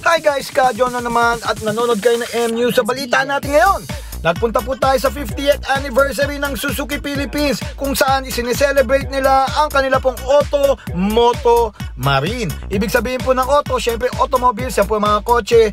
Hi guys, Kadyo na naman at nanonood kayo ng MU sa balita natin ngayon. Nagpunta po tayo sa 50th anniversary ng Suzuki Philippines kung saan isineselebrate nila ang kanila pong Auto Moto Marine. Ibig sabihin po ng auto, syempre automobiles, yan po mga kotse.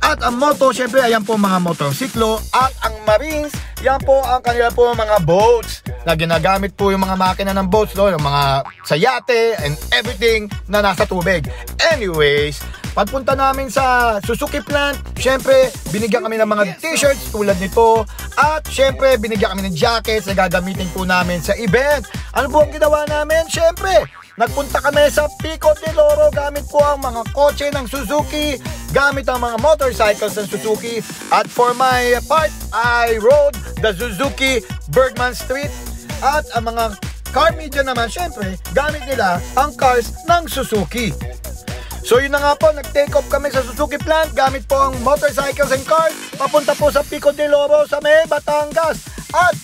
At ang moto, syempre ayan po mga motorsiklo. At ang marines, yan po ang kanila po mga boats na ginagamit po yung mga makina ng boats, no? Yung mga sa yate and everything na nasa tubig. Anyways, pagpunta namin sa Suzuki plant, syempre binigyan kami ng mga t-shirts tulad nito. At syempre binigyan kami ng jackets na gagamitin po namin sa event. Ano po ang ginawa namin? Syempre nagpunta kami sa Pico de Oro gamit po ang mga kotse ng Suzuki, gamit ang mga motorcycles ng Suzuki. At for my part, I rode the Suzuki Bergman Street. At ang mga car media naman, syempre, gamit nila ang cars ng Suzuki. So yun na nga po, nag-take off kami sa Suzuki plant gamit po ang motorcycles and cars. Papunta po sa Pico de Oro sa May, Batangas. At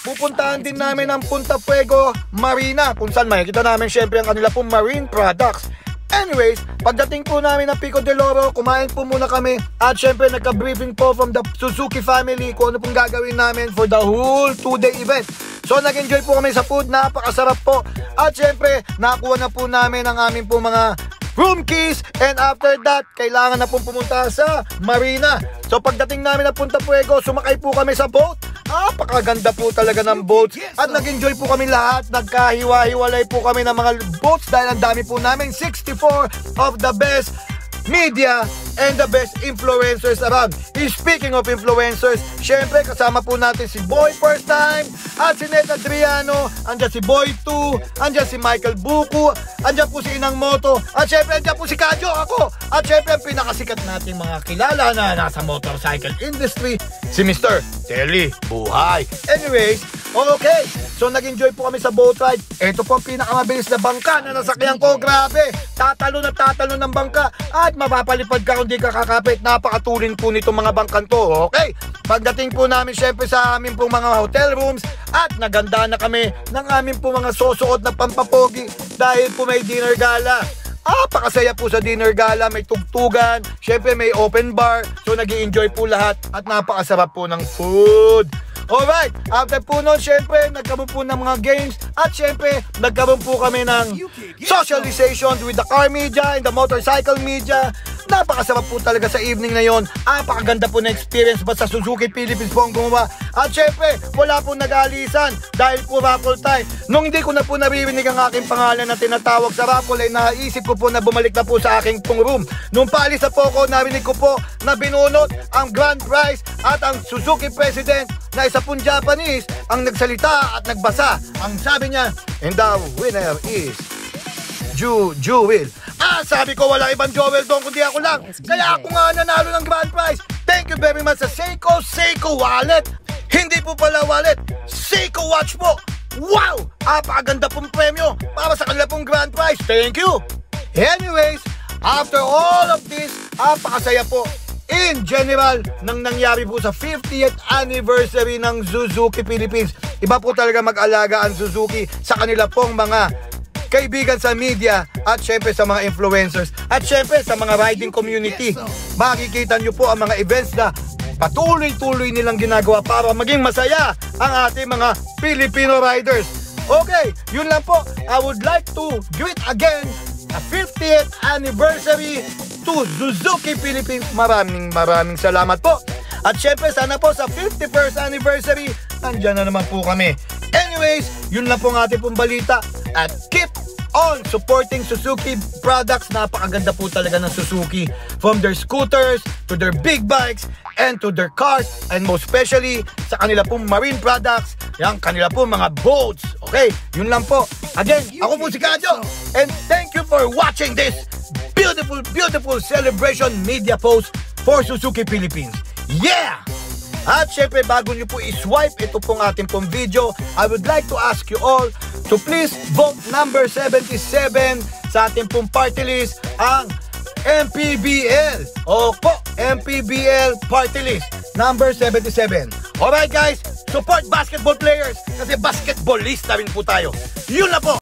pupuntahan din namin ang Punta Fuego Marina kung saan makikita namin syempre ang kanila pong marine products. Anyways, pagdating po namin ng Pico de Oro, kumain po muna kami at syempre nagka-briefing po from the Suzuki family kung ano pong gagawin namin for the whole 2-day event. So nag-enjoy po kami sa food, napakasarap po. At syempre, nakuha na po namin ang aming po mga room keys, and after that, kailangan na pong pumunta sa marina. So pagdating namin na Punta Fuego, sumakay po kami sa boat. Napakaganda po talaga ng boats at nag-enjoy po kami lahat. Nagkahiwa-hiwalay po kami ng mga boats dahil ang dami po namin, 64 of the best media and the best influencers around. Speaking of influencers, syempre kasama po natin si Boy First Time at si Ned Adriano, andyan si Boy 2, andyan si Michael Buku, andyan po si Inang Moto, at syempre andyan po si Kadyo, ako, at syempre ang pinakasikat nating mga kilala na nasa motorcycle industry, si Mr. Telly Buhay. Anyways, okay, so nag-enjoy po kami sa boat ride. Ito po ang pinakamabilis na bangka na nasakyan ko. Grabe, tatalo na tatalo ng bangka at mapapalipad ka kung di ka kakapit. Napakatulin po nitong mga bangkan to. Okay, pagdating po namin syempre sa amin po mga hotel rooms at naganda na kami ng amin po mga susuot na pampapogi dahil po may dinner gala. Pakasaya po sa dinner gala, may tugtugan, syempre may open bar, so nag-i-enjoy po lahat at napakasarap po ng food. Alright, after po nun, syempre, nagkaroon po ng mga games at syempre, nagkaroon po kami ng socialization with the car media and the motorcycle media. Napakasarap po talaga sa evening na yon. Napakaganda po na experience basta Suzuki Philippines po ang gumawa. At syempre, wala po nag-aalisan dahil po raffle time. Nung hindi ko na po naririnig ang aking pangalan na tinatawag sa raffle, ay naisip ko po na bumalik na po sa aking pong room. Nung paalis na po ako, narinig ko po na binunot ang grand prize at ang Suzuki president na isa pong Japanese ang nagsalita at nagbasa. Ang sabi niya, and the winner is Jewel. Sabi ko walang ibang Joel doon kundi ako lang. Kaya ako nga nanalo ng grand prize. Thank you very much sa Seiko wallet. Hindi po pala wallet, Seiko watch po. Wow! Napakaganda pong premyo para sa kanila pong grand prize. Thank you. Anyways, after all of this, napakasaya po in general nang nangyari po sa 50th anniversary ng Suzuki Philippines. Iba po talaga mag-alaga ang Suzuki sa kanila pong mga kaibigan sa media at syempre sa mga influencers at syempre sa mga riding community. Makikita nyo po ang mga events na patuloy-tuloy nilang ginagawa para maging masaya ang ating mga Filipino riders. Okay, yun lang po. I would like to greet again a 50th anniversary to Suzuki Philippines. Maraming salamat po. At syempre sana po sa 51st anniversary, nandyan na naman po kami. Anyways, yun lang po ang ating pong balita. At keep on supporting Suzuki products. Napakaganda po talaga ng Suzuki. From their scooters, to their big bikes, and to their cars. And most especially, sa kanila pong marine products. Yung kanila pong mga boats. Okay, yun lang po. Again, ako po si Kadyo. And thank you for watching this beautiful celebration media post for Suzuki Philippines. Yeah! At syempre bago nyo po i-swipe ito pong ating pong video, I would like to ask you all to please vote number 77 sa ating pong party list, ang MPBL. Opo, MPBL party list number 77. Alright guys, support basketball players kasi basketballista rin po tayo. Yun na po.